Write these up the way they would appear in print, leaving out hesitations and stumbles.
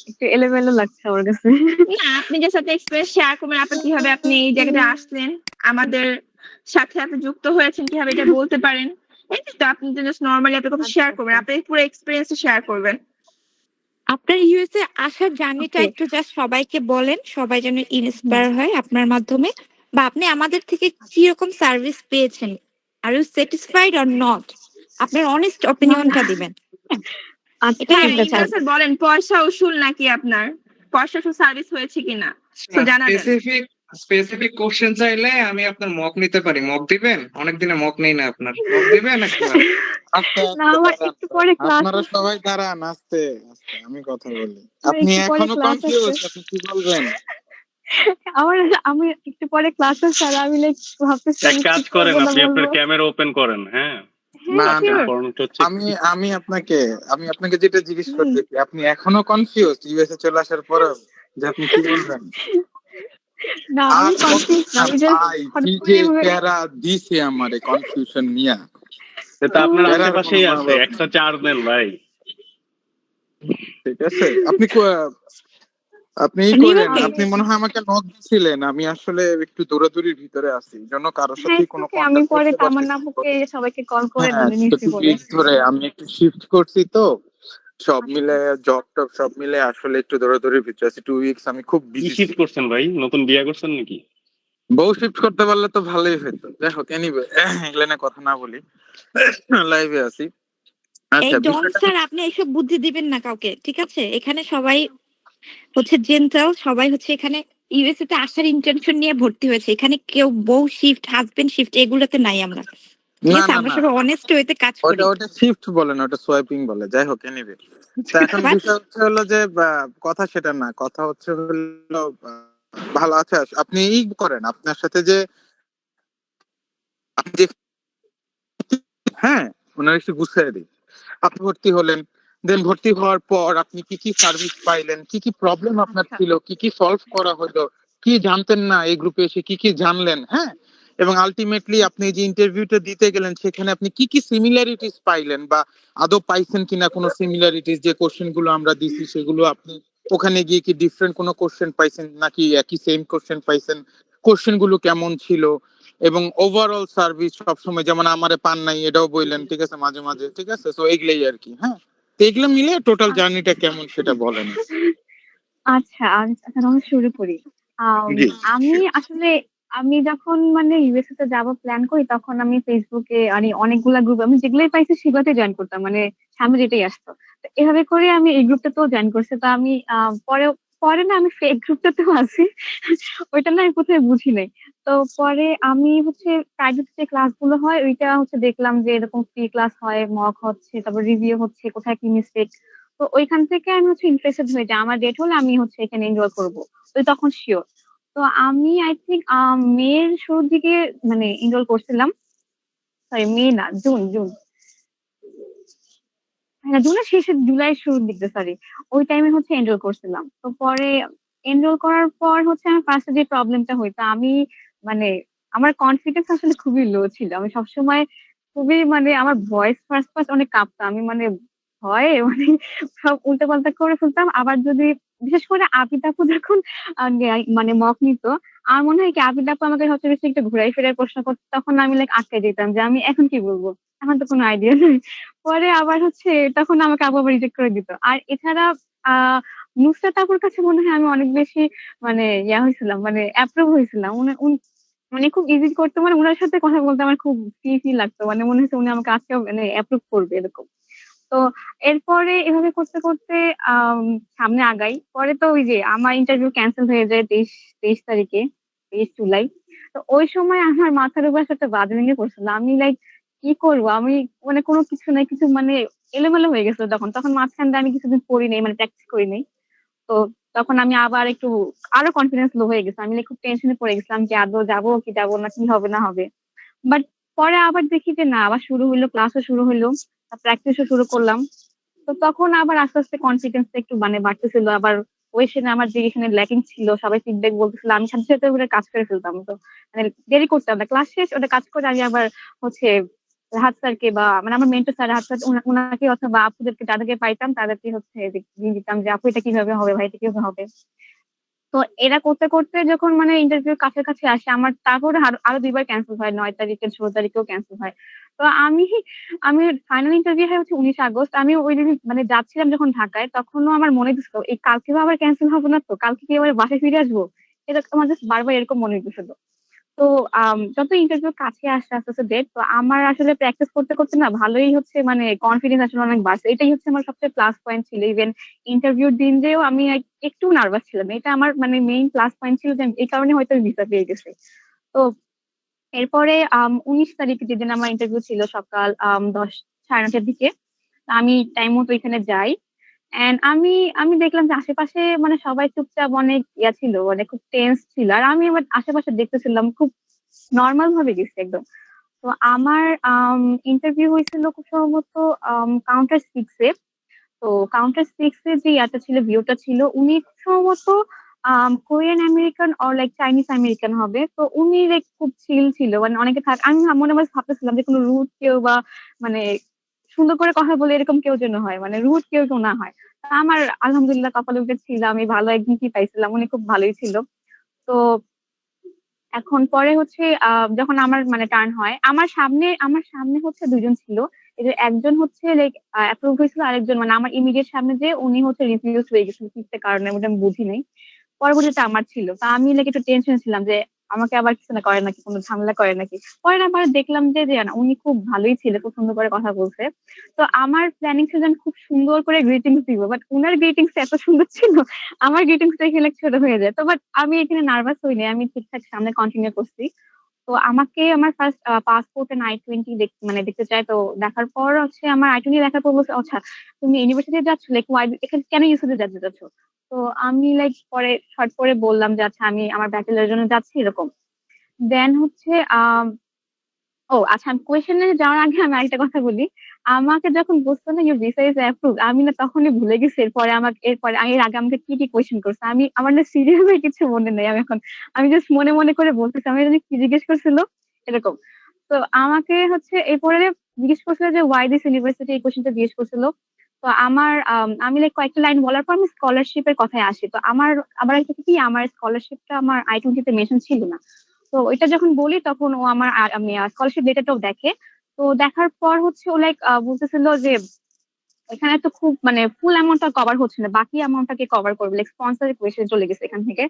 একটু এলোমেলো লাগছে আমার কাছে। না, আপনি যে সাথে এক্সপেরিয়েন্স শেয়ার করবেন, আপনার কিভাবে আপনি এই জায়গাটা আসলেন, আমাদের সাথে আপনি যুক্ত হয়েছেন কিভাবে এটা বলতে পারেন। এই তো আপনি জাস্ট নরমালি আপনার কথা আচ্ছা, শেয়ার করবেন, আচ্ছা। আপনার পুরো এক্সপেরিয়েন্সটা শেয়ার করবেন। আপনার ইউএসএ আসার জার্নিটা ওকে। একটু জাস্ট সবাইকে বলেন, সবাই যেন হুম। ইন্সপায়ার হয় আপনার মাধ্যমে, বা আপনি আমাদের থেকে কিরকম সার্ভিস পেয়েছেন, are you satisfied or not, আপনার অনেস্ট অপিনিয়নটা দিবেন। হ্যাঁ, আচ্ছা, এটাই হ্যাঁ, আমরা আচ্ছা। চাইবো। স্যার বলেন পয়সা উসুল নাকি আপনার? পয়সা উসুল সার্ভিস হয়েছে কিনা? তো জানাবেন। স্পেসিফিক কোশ্চেন চাইলে আমি আপনার মক নিতে পারি। মক দিবেন? অনেকদিনে মক নেই না আপনার। মক দিবেন একবার? আস্তে না, আস্তে আমার দাঁড়ান একটু তো। পরে ক্লাস আপনারা আছে। সবাই দাঁড়ান, আস্তে আস্তে আমি কথা বলি। আমার আপনি একটু পরে এখনো ক্লাস আছে। কনফিউজ, আপনি কি বলবেন? আমি একটু পরে ক্লাস আছে আর আমি লাইক ভাবতেছি এক আমি কাজ কি করেন, করবো না আপনি আপনার বলবো। ক্যামেরা ওপেন করেন। হ্যাঁ, না হ্যাঁ, না, শিওর। ইম্পর্টেন্ট হচ্ছে আমি আমি আপনাকে আপনাকে যেটা জিজ্ঞেস করতেছি, আপনি এখনো কনফিউজ ইউএসএ চলে আসার পরেও, যে আপনি কি বলবেন? না, আর আমি কত কনফিউজ না, না আমি জাস্ট ভাই, হঠাৎ কি করে যে এভাবে প্যারা দিছে আমারে কনফিউশন নিয়া। এটা আপনার প্যারার কোনো আশেপাশেই আছে, অভাব একটা নেই। চার্জ নেন ভাই। ঠিক আছে, আপনি আপনি ই মানে করেন, ওকে, আপনি মনে হয় আমাকে নক দিছিলেন, আমি আসলে একটু দৌড়াদৌড়ির ভিতরে আছি, জন্য কারোর হ্যাঁ, সাথে it's কোনো okay, আমি কন্টাক্ট পরে করতে তামান্না পারতেছি না। আপুকে সবাইকে কল করে হ্যাঁ, বলে নিচ্ছি 2 পরে। উইকস ধরে আমি একটু শিফট করছি তো, সব আচ্ছা, মিলে জব টব সব মিলে আসলে একটু দৌড়াদৌড়ির ভিতরে আছি। 2 উইকস আমি খুব কি বিজি শিফট ছিলাম। করছেন ভাই? নতুন বিয়ে করছেন নাকি? বউ শিফট করতে পারলে তো ভালোই হতো। যাই হোক, এনিওয়ে এগুলো নিয়ে কথা না বলি, লাইভে আছি। এই আচ্ছা, ডন বিষয়টা স্যার আপনি এইসব বুদ্ধি দিবেন না কাউকে, ঠিক আছে? এখানে সবাই হচ্ছে জেন্টাল, সবাই হচ্ছে এখানে ইউএসএ তে আসার ইন্টেনশন নিয়ে ভর্তি হয়েছে। এখানে কেউ বউ শিফট, হাজবেন্ড শিফট এগুলোতে নাই আমরা, ঠিক না আছে? না আমরা না, সবাই অনেস্ট ওয়েতে কাজ ওটা করি। ওটা শিফট বলে না, ওটা সোয়াইপিং বলে। যাই হোক, এনিওয়ে, তো এখন বাট বিষয় হচ্ছে হলো যে কথা সেটা না, কথা হচ্ছে হলো ভালো আছে। আপনি ই করেন, আপনার সাথে যে আপনি যে হ্যাঁ, ওনার একটু গুছিয়ে দিই। আপনি ভর্তি হলেন, দেন ভর্তি হওয়ার পর আপনি কি কি সার্ভিস পাইলেন, কি কি প্রবলেম আপনার আচ্ছা। ছিল, কি কি সলভ করা হলো, কি জানতেন না এই গ্রুপে এসে কি কি জানলেন, হ্যাঁ, এবং আলটিমেটলি আপনি যে ইন্টারভিউটা দিতে গেলেন সেখানে আপনি কি কি সিমিলারিটিস পাইলেন, বা আদৌ পাইছেন কিনা কোনো সিমিলারিটিস, যে কোশ্চেন গুলো আমরা দিছি সেগুলো আপনি ওখানে গিয়ে কি ডিফারেন্ট কোনো কোশ্চেন পাইছেন নাকি একই সেম কোশ্চেন পাইছেন, কোশ্চেন গুলো কেমন ছিল, এবং ওভারঅল সার্ভিস সবসময় যেমন আমারে পান নাই এটাও বললেন, ঠিক আছে, মাঝে মাঝে, ঠিক আছে। তো এগুলোই আর কি। হ্যাঁ, তো এগুলো মিলে টোটাল জার্নিটা কেমন সেটা বলেন। আচ্ছা, আচ্ছা, আমি শুরু করি। জি। আমি আসলে আমি যখন মানে ইউএসএ তে যাব প্ল্যান করি তখন আমি ফেসবুকে মানে অনেকগুলা গ্রুপ আমি যেগুলোই পাইছি সেগুলোতে জয়েন করতাম, মানে সামনে যেটাই আসতো। তো এভাবে করে আমি এই গ্রুপটাতেও জয়েন করছি। তো আমি পরে পরে না আমি ফেক গ্রুপটাতেও আছি। ওইটা না আমি প্রথমে বুঝি নাই। তো পরে আমি হচ্ছে প্রাইভেট যে ক্লাসগুলো হয় ওইটা হচ্ছে দেখলাম যে এরকম ফ্রি ক্লাস হয়, মক হচ্ছে, তারপর রিভিউ হচ্ছে, কোথায় কি মিস্টেক। তো ওইখান থেকে আমি হচ্ছে ইন্টারেস্টেড হয়ে যাই, আমার ডেট হলে আমি হচ্ছে এখানে এনরোল করবো। তো তখন শিওর। তো আমি আই থিঙ্ক মের শুরুর দিকে মানে এনরোল করছিলাম। সরি, মে না, জুন জুন। হ্যাঁ, জুনের শেষে জুলাই শুরুর দিকে, সরি। ওই টাইমে হচ্ছে এনরোল করছিলাম। তো পরে এনরোল করার পর হচ্ছে আমার ফার্স্টে যে প্রবলেমটা হইতো, আমি মানে আমার কনফিডেন্স আসলে খুবই লো ছিল। আমি সবসময় খুবই মানে আমার ভয়েস ফার্স্ট ফার্স্ট অনেক কাঁপতো। আমি মানে ভয়ে মানে সব উল্টো পাল্টা করে ফেলতাম। আবার যদি বিশেষ করে আবিদ আপু যখন মানে মক নিত, আমার মনে হয় কি আবিদ আপু আমাকে সবচেয়ে বেশি একটু ঘুরাই ফিরাই প্রশ্ন করতো, তখন আমি লাইক আটকে যেতাম যে আমি এখন কি বলবো, এখন তো কোনো আইডিয়া নেই। পরে আবার হচ্ছে তখন আমাকে আপু আবার রিজেক্ট করে দিত। আর এছাড়া আহ নুসরাত আপুর কাছে মনে হয় আমি অনেক বেশি মানে হয়েছিলাম, মানে অ্যাপ্রুভ হয়েছিলাম। মানে খুব ইজি করতো, মানে উনার সাথে কথা বলতে আমার খুব ফ্রি ফ্রি লাগতো, মানে মনে হচ্ছে উনি আমাকে আজকে মানে অ্যাপ্রুভ করবে এরকম। তো এরপরে এভাবে করতে করতে আম, সামনে আগাই। পরে তো ওই যে আমার ইন্টারভিউ ক্যান্সেল হয়ে যায় 23 তারিখে, 23 জুলাই। তো ওই সময় আমার মাথার উপর একটা বাজ ভেঙে পড়ছিল। আমি লাইক কি করবো আমি, মানে কোনো কিছু নাই, কিছু মানে এলোমেলো হয়ে গেছিল। তখন তখন মাঝখান দিয়ে আমি কিছুদিন পড়ি নাই, মানে প্র্যাকটিস করি নাই। তো তখন আমি আবার একটু আরো কনফিডেন্স লো হয়ে গেছে, আমি like খুব টেনশনে পড়ে গেছিলাম যে আদৌ যাবো কি যাবো না, কি হবে না হবে। বাট পরে আবার দেখি যে না, আবার শুরু হইলো, ক্লাসও শুরু হইলো, প্র্যাকটিসও শুরু করলাম। তো তখন আবার আস্তে আস্তে কনফিডেন্সটা একটু মানে বাড়তেছিল। আবার ওই সেনে আমার যে এখানে ল্যাকিং ছিল, সবাই ফিডব্যাক বলতেছিল, আমি সাথে সাথে ওটা কাজ করে ফেলতাম। তো মানে দেরি করতাম না, ক্লাস শেষ ওটা কাজ করে আমি আবার হচ্ছে রাহাত স্যারকে বা মানে আমার মেন্টর স্যার রাহাত স্যার উনাকে অথবা আপুদেরকে যাদেরকে পাইতাম তাদেরকে হচ্ছে দিয়ে দিতাম যে আপু এটা কিভাবে হবে ভাই এটা কিভাবে হবে। তো এরা করতে করতে যখন মানে ইন্টারভিউ কাছাকাছি আসে আমার তারপরে আরো 2 বার ক্যান্সেল হয়, 9 তারিখে 16 তারিখেও ক্যান্সেল হয়। তো আমি ফাইনাল ইন্টারভিউ হয় হচ্ছে 19 আগস্ট। আমি ওই দিন মানে যাচ্ছিলাম যখন ঢাকায় তখনও আমার মনে হচ্ছিল এই কালকেও আবার ক্যান্সেল হবে না তো, কালকে কি আবার বাসায় ফিরে আসবো, এটা আমার জাস্ট বারবার এরকম মনে হচ্ছিল। তো যত ইন্টারভিউ কাছে আসতে আস্তে আস্তে ডেট, তো আমার আসলে প্র্যাকটিস করতে করতে না ভালোই হচ্ছে মানে কনফিডেন্স আসলে অনেক বাড়ছে। এটাই হচ্ছে আমার সবচেয়ে প্লাস পয়েন্ট ছিল। ইভেন ইন্টারভিউর দিন যেও আমি একটু নার্ভাস ছিলাম, এটা আমার মানে মেইন প্লাস পয়েন্ট ছিল যে এই কারণে হয়তো ভিসা পেয়ে গেছে। তো এরপরে 19 তারিখে যেদিন আমার ইন্টারভিউ ছিল সকাল 10, 9:30 দিকে, তো আমি টাইম মতো এখানে যাই। এন্ড আমি দেখলাম যে আশেপাশে মানে সবাই চুপচাপ অনেক ছিল, মানে খুব টেন্স ছিল, আর আমি আবার আশেপাশে দেখতেছিলাম খুব নর্মাল ভাবে গেছি একদম। তো আমার ইন্টারভিউ হয়েছিল খুব সম্ভবত কাউন্টার 6-এ। তো কাউন্টার 6-এ যে ইয়াটা ছিল, ভিউটা ছিল, উনি খুব সম্ভবত Korean American or like Chinese American হবে। তো উনি লাইক খুব চিল ছিল, মানে অনেকে থাক, আমি মনে মনে ভাবতেছিলাম যে কোনো রুট কেউ বা মানে সুন্দর করে কথা বলে এরকম কেউ যেন হয়, মানে রুট কেউ কেউ না হয়। তা আমার আলহামদুলিল্লাহ কপালে উঠে ছিল, আমি ভালো একদিন কি পাইছিলাম, উনি খুব ভালোই ছিল। তো এখন পরে হচ্ছে যখন আমার মানে টার্ন হয়, আমার সামনে হচ্ছে 2 জন ছিল। এই যে একজন হচ্ছে লাইক অ্যাপ্রুভ হয়েছিল, আরেকজন মানে আমার ইমিডিয়েট সামনে যে উনি হচ্ছে রিফিউজ হয়ে গেছিল কিসের কারণে ওটা আমি বুঝি নাই। পরবর্তীতে আমার ছিল, তা আমি লাইক একটু টেনশন ছিলাম যে আমাকে আবার কিছু না করে নাকি, কোনো ঝামেলা করে নাকি। পরে না পরে দেখলাম যে যে না, উনি খুব ভালোই ছিল, খুব সুন্দর করে কথা বলছে। তো আমার প্ল্যানিং ছিল যে আমি খুব সুন্দর করে গ্রিটিংস দিব, বাট উনার গ্রিটিংস এত সুন্দর ছিল আমার গ্রিটিংস দেখে like ছোট হয়ে যায়। তো বাট আমি এখানে নার্ভাস হইনি, আমি ঠিকঠাক সামনে কন্টিনিউ করছি। তো আমাকে আমার ফার্স্ট পাসপোর্টে I-20 মানে দেখতে চাই। তো দেখার পর হচ্ছে আমার I-20 দেখার পর বলছে আচ্ছা তুমি ইউনিভার্সিটি যাচ্ছ, লাইক এখানে কেন ইউসিতে যাচ্ছ যাচ্ছ। তো আমি লাইক পরে শর্ট করে বললাম যে আচ্ছা আমি আমার ব্যাচেলারের জন্য যাচ্ছি এরকম। দেন হচ্ছে ও আচ্ছা, আমি কোয়েশ্চেনে যাওয়ার আগে আমি আরেকটা কথা বলি। আমাকে যখন বলতো না ইউর ভিসা ইজ অ্যাপ্রুভ, আমি না তখনই ভুলে গেছি এরপরে এর আগে আমাকে কি কি কোয়েশ্চেন করছে। আমার না সিরিয়াসলি কিছু মনে নেই, আমি জাস্ট মনে মনে করে বলতেছি আমি জানি কি জিজ্ঞেস করছিল এরকম। তো আমাকে হচ্ছে এরপরে জিজ্ঞেস করছিল যে ওয়াই দিস ইউনিভার্সিটি, এই কোয়েশ্চেনটা জিজ্ঞেস করছিল। তো আমি লাইক কয়েকটা লাইন বলার পর আমি স্কলারশিপের কথায় আসি। তো আবার একটা কি, আমার স্কলারশিপটা আমার I-20 তে মেনশন ছিল না। তো এটা যখন বলি তখন ও আমার আমি স্কলারশিপ ডেটাটাও দেখে। তো দেখার পর হচ্ছে ও লাইক বলতেছিল যে এখানে তো খুব মানে ফুল অ্যামাউন্টটা কভার হচ্ছে না, বাকি অ্যামাউন্টটাকে কভার করবে, লাইক স্পন্সরের কোয়েশ্চেন চলে গেছে এখান থেকে।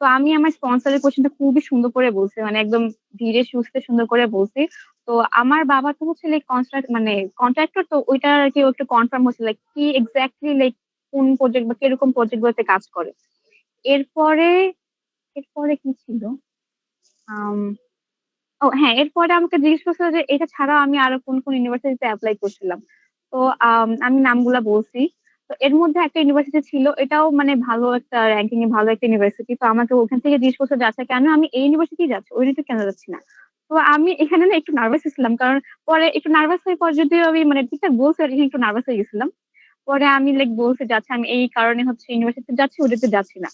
তো আমি আমার স্পন্সরের কোয়েশ্চেনটা খুবই সুন্দর করে বলছি, মানে একদম ধীরে সুস্থে সুন্দর করে বলছি। তো আমার বাবা তো হচ্ছে লাইক কন্ট্রাক্টর, তো ওইটা আর কি ও একটু কনফার্ম হচ্ছে লাইক কি এক্স্যাক্টলি লাইক কোন প্রজেক্ট বা কিরকম প্রজেক্ট গুলোতে কাজ করে। এরপরে এরপরে কি ছিল, আম, ও হ্যাঁ, এরপরে আমাকে জিজ্ঞেস করছিল যে এটা ছাড়া আমি আরো কোন কোন ইউনিভার্সিটিতে অ্যাপ্লাই করছিলাম। তো আমি নামগুলা বলছি। তো এর মধ্যে একটা ইউনিভার্সিটি ছিল, এটাও মানে ভালো একটা র্যাঙ্কিং এ ভালো একটা ইউনিভার্সিটি। তো আমাকে ওখান থেকে জিজ্ঞেস করছে যে আচ্ছা কেন আমি এই ইউনিভার্সিটি যাচ্ছি, ওই ইউনিভার্সিটি কেন যাচ্ছি না। তো আমি এখানে না একটু নার্ভাস ছিলাম, কারণ পরে একটু নার্ভাস হয়ে পর যদিও আমি মানে ঠিকঠাক বলছি আর এখানে একটু নার্ভাস হয়ে গেছিলাম। পরে আমি লাইক বলছি যে আচ্ছা আমি এই কারণে হচ্ছে ইউনিভার্সিটি যাচ্ছি, ওটাতে যাচ্ছি না।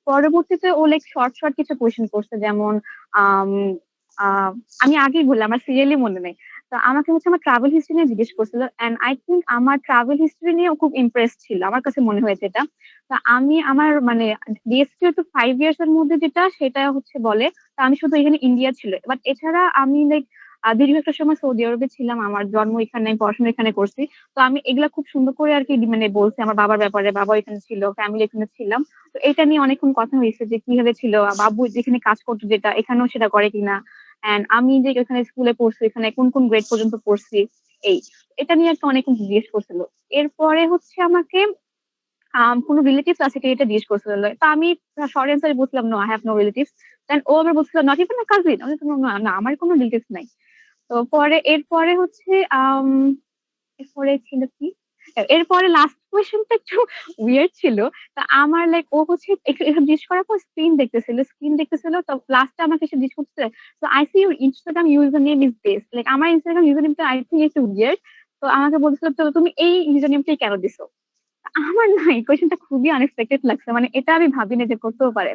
পরবর্তীতে ও লাইক শর্ট শর্ট কিছু কোয়েশ্চেন করছে, যেমন আম, আহ, আমি আগেই বললাম আমার সিরিয়ালি মনে নেই। তো আমাকে হচ্ছে আমার ট্রাভেল হিস্ট্রি নিয়ে জিজ্ঞেস করছিল, এন্ড আই থিঙ্ক আমার ট্রাভেল হিস্ট্রি নিয়ে খুব ইমপ্রেস ছিল, আমার কাছে মনে হয়েছে এটা। তো আমি আমার মানে ডিএসটি তো 5 ইয়ার্স এর মধ্যে যেটা সেটা হচ্ছে বলে। তো আমি শুধু এখানে ইন্ডিয়া ছিল, বাট এছাড়া আমি লাইক দীর্ঘ একটা সময় সৌদি আরবে ছিলাম, আমার জন্ম এখানে, পড়াশোনা এখানে করছি। তো আমি এগুলা খুব সুন্দর করে আর কি মানে বলছি আমার বাবার ব্যাপারে, বাবা এখানে ছিল, ফ্যামিলি এখানে ছিলাম। তো এটা নিয়ে অনেকক্ষণ কথা হয়েছে যে কিভাবে ছিল, বাবু যেখানে কাজ করতো যেটা এখানেও সেটা করে কিনা, এন্ড আমি যে এখানে স্কুলে পড়ছি এখানে কোন কোন গ্রেড পর্যন্ত পড়ছি, এই এটা নিয়ে একটা অনেকক্ষণ জিজ্ঞেস করছিল। এরপরে হচ্ছে আমাকে কোনো রিলেটিভস আছে কি এটা জিজ্ঞেস করছিল। তো আমি শর্ট অ্যান্সারে বলছিলাম no, I have no relatives. Then ও আবার বলছিল নট ইভেন আ কাজিন, আমি বললাম, না না আমার কোনো রিলেটিভস নাই। তো এরপরে হচ্ছে এরপরে ছিল কি, এরপরে লাস্ট কোয়েশ্চেনটা একটু উইয়ার্ড ছিল। তা আমার লাইক ও হচ্ছে এসব জিজ্ঞেস করার পর স্ক্রিন দেখতেছিল। তো লাস্টে আমাকে এসে জিজ্ঞেস করছে তো I see your Instagram user name is this, like আমার ইনস্টাগ্রাম ইউজার নেমটা আই থিঙ্ক একটু উইয়ার্ড। তো আমাকে বলছিল তো তুমি এই ইউজার নেমটাই কেন দিছো। আমার না এই কোয়েশ্চেনটা খুবই আনএক্সপেক্টেড লাগছে, মানে এটা আমি ভাবিনি যে করতেও পারে।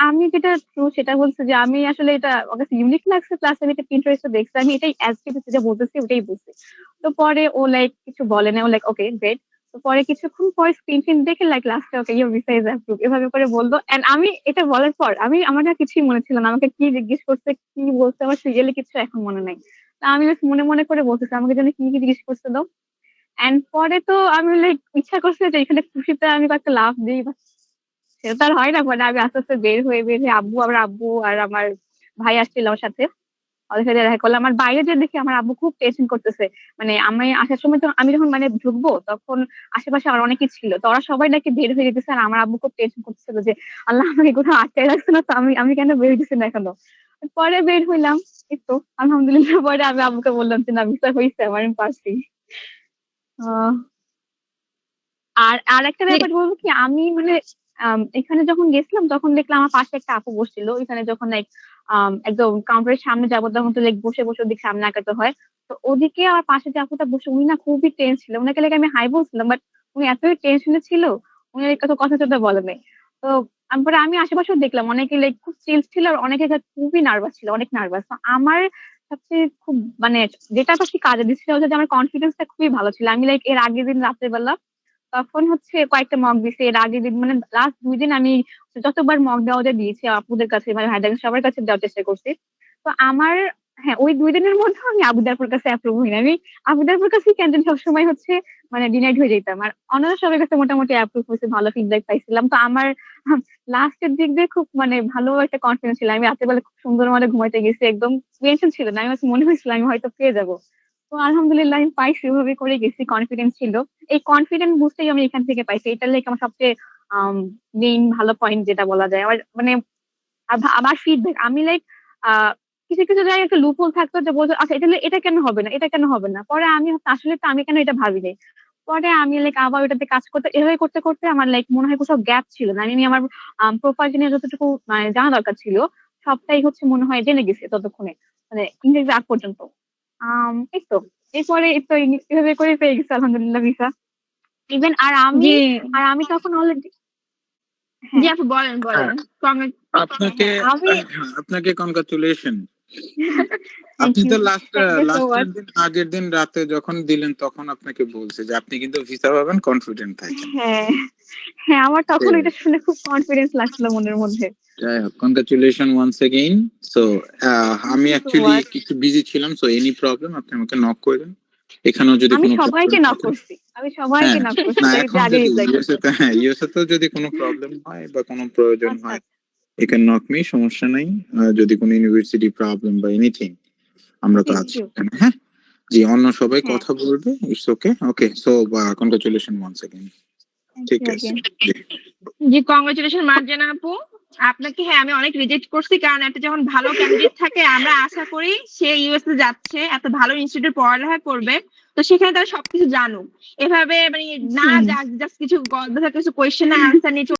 আমি যেটা ট্রু সেটা বলছি যে আমি আসলে এটা আমার কাছে ইউনিক লাগছে, প্লাস আমি এটা Pinterest দেখছি, আমি এটাই অ্যাজ ইট ইজ যেটা বলতেছি ওটাই বলছি। তো পরে ও লাইক কিছু বলে না, ও লাইক ওকে গ্রেট। তো পরে কিছুক্ষণ পর স্ক্রিন দেখে লাইক লাস্টে okay your visa is approve এভাবে করে বললো। এন্ড আমি এটা বলার পর আমার আর কিছুই মনে ছিল না, আমাকে কি জিজ্ঞেস করছে কি বলছে আমার সিরিয়ালি কিছু এখন মনে নাই। তা আমি just মনে মনে করে বলতেছি আমাকে যেন কি কি জিজ্ঞেস করছিল। এন্ড পরে তো আমি লাইক ইচ্ছা করছে যে এখানে খুশিতে আমি একটা লাফ দিই, সেটা তো আর হয় না। পরে আমি আস্তে আস্তে বের হয়ে আব্বু আর আমার ভাই আসছিল আমার সাথে, ওদের সাথে দেখা করলাম। আমার বাইরে যে দেখি আমার আব্বু খুব টেনশন করতেছে, মানে আমি আসার সময় তো আমি যখন মানে ঢুকবো তখন আশেপাশে আর অনেকেই ছিল, তো ওরা সবাই নাকি বের হয়ে যেতেছে, আর আমার আব্বু খুব টেনশন করতেছিল যে আল্লাহ আমাকে কোথাও আটকে রাখছে না তো, আমি আমি কেন বের হইতেছি না এখনো। পরে বের হইলাম, এই তো আলহামদুলিল্লাহ। পরে আমি আব্বুকে বললাম যে না ভিসা হয়েছে আমার, আমি পারছি। আহ, আর আর একটা ব্যাপার বলবো কি, আমি মানে এখানে যখন গেছিলাম তখন দেখলাম আমার পাশে একটা আপু বসছিল, এখানে যখন লাইক একদম কাউন্টারের সামনে যাবো তখন তো লাইক বসে বসে ওদিকে সামনে আঁকাতে হয়। তো ওদিকে আমার পাশে যে আপুটা বসে উনি না খুবই টেন্স ছিল, ওনাকে লাগে আমি হাই বলছিলাম বাট উনি এতই টেনশনে ছিল, উনি কত কথা টথা বলে নাই। তো তারপরে আমি আশেপাশেও দেখলাম অনেকে লাইক খুব চিল ছিল, আর অনেকে খুবই নার্ভাস ছিল, অনেক নার্ভাস। তো আমার সবচেয়ে খুব মানে যেটা তো কি কাজে দিচ্ছিল যে আমার কনফিডেন্সটা খুবই ভালো ছিল। আমি লাইক এর আগের দিন রাত্রেবেলা তখন হচ্ছে কয়েকটা মক দিছি, এর আগের দিন মানে লাস্ট 2 দিন আমি যতবার মক দেওয়া দিয়েছি আপুদের কাছে মানে ভাইদের কাছে সবার কাছে দেওয়ার চেষ্টা করছি। তো আমার হ্যাঁ ওই 2 দিনের মধ্যে আমি আবুদারপুর কাছে অ্যাপ্রুভ হইনি, আমি আবুদারপুর কাছে ক্যান্ডিডেট সবসময় হচ্ছে মানে ডিনাইড হয়ে যেতাম, আর অন্যান্য সবার কাছে মোটামুটি অ্যাপ্রুভ হয়েছে, ভালো ফিডব্যাক পাইছিলাম। তো আমার লাস্টের দিক দিয়ে খুব মানে ভালো একটা কনফিডেন্স ছিল, আমি রাতের বেলা খুব সুন্দর মনে ঘুমাইতে গেছি, একদম টেনশন ছিল না, আমি মনে হয়েছিল আমি হয়তো পেয়ে যাবো। তো আলহামদুলিল্লাহ আমি পাইছি, ওভাবে করে গেছি, কনফিডেন্স ছিল। এই কনফিডেন্ট বুস্টই আমি এখান থেকে পাইছি, এটা লাইক আমার সবচেয়ে মেইন ভালো পয়েন্ট যেটা বলা যায়। আমার মানে আবার ফিডব্যাক আমি লাইক আহ কিছু কিছু জায়গায় একটা লুপহোল থাকতো যে বলতো আচ্ছা এটা কেন হবে না, এটা কেন হবে না, পরে আমি আসলে তো আমি কেন এটা ভাবি নাই। পরে আমি লাইক আবার ওটাতে কাজ করতে এভাবে করতে করতে আমার লাইক মনে হয় কোথাও গ্যাপ ছিল না, আমি আমার প্রোফাইল নিয়ে যতটুকু মানে জানা দরকার ছিল সবটাই হচ্ছে মনে হয় জেনে গেছে ততক্ষণে, মানে ইংরেজি আগ পর্যন্ত। এই তো এরপরে এই তো এভাবে করে পেয়ে গেছি আলহামদুলিল্লাহ ভিসা। ইভেন জি আর আমি তখন অলরেডি জি হ্যাঁ আপু বলেন হ্যাঁ, বলেন Congrats. আপনাকে আমি আপনাকে কনগ্রাচুলেশন। থ্যাংক আপনি ইউ তো থ্যাংক ইউ সো লাস্টের মাচ। দিন আগের দিন রাতে যখন দিলেন তখন আপনাকে বলছে যে আপনি কিন্তু ভিসা পাবেন, কনফিডেন্ট থাকেন। হ্যাঁ হ্যাঁ আমার তখন এটা শুনে খুব কনফিডেন্স লাগছিল মনের মধ্যে। যাই হোক, congratulation once again. So thank আমি ইউ সো অ্যাকচুয়ালি মাচ। কিছু বিজি ছিলাম, সো এনি প্রবলেম আপনি আমাকে নক করবেন। এখানেও যদি আমি কোনো সবাইকে প্রবলেম নক থাকে, করছি, আমি সবাইকে হ্যাঁ, নক করছি, না যে এখন আগে যদি রিপ্লাই করছে। ইউএসএ তেও যদি কোনো প্রবলেম হয় বা কোনো প্রয়োজন আচ্ছা হয়, আচ্ছা you can knock me, সমস্যা নাই। যদি কোনো ইউনিভার্সিটি প্রবলেম বা এনিথিং, আমরা তো থ্যাংক আছি ইউ। এখানে, হ্যাঁ। জি, অন্য সবাই হ্যাঁ কথা বলবে, it's okay. Okay, so congratulation once again. Thank ঠিক ইউ আছে, अगेन। জি। জি কংগ্রেচুলেশন মার্জানা আপু। আপনাকে হ্যাঁ আমি অনেক রিজেক্ট করছি, কারণ একটা যখন ভালো ক্যান্ডিডেট থাকে আমরা আশা করি সে ইউএসএ যাচ্ছে এত ভালো ইনস্টিটিউটে পড়ালেখা করবে, তো সেখানে তারা সবকিছু জানুক। এভাবে মানে না হুম জাস্ট কিছু গল্প কিছু কোয়েশ্চেন আনসার নিয়ে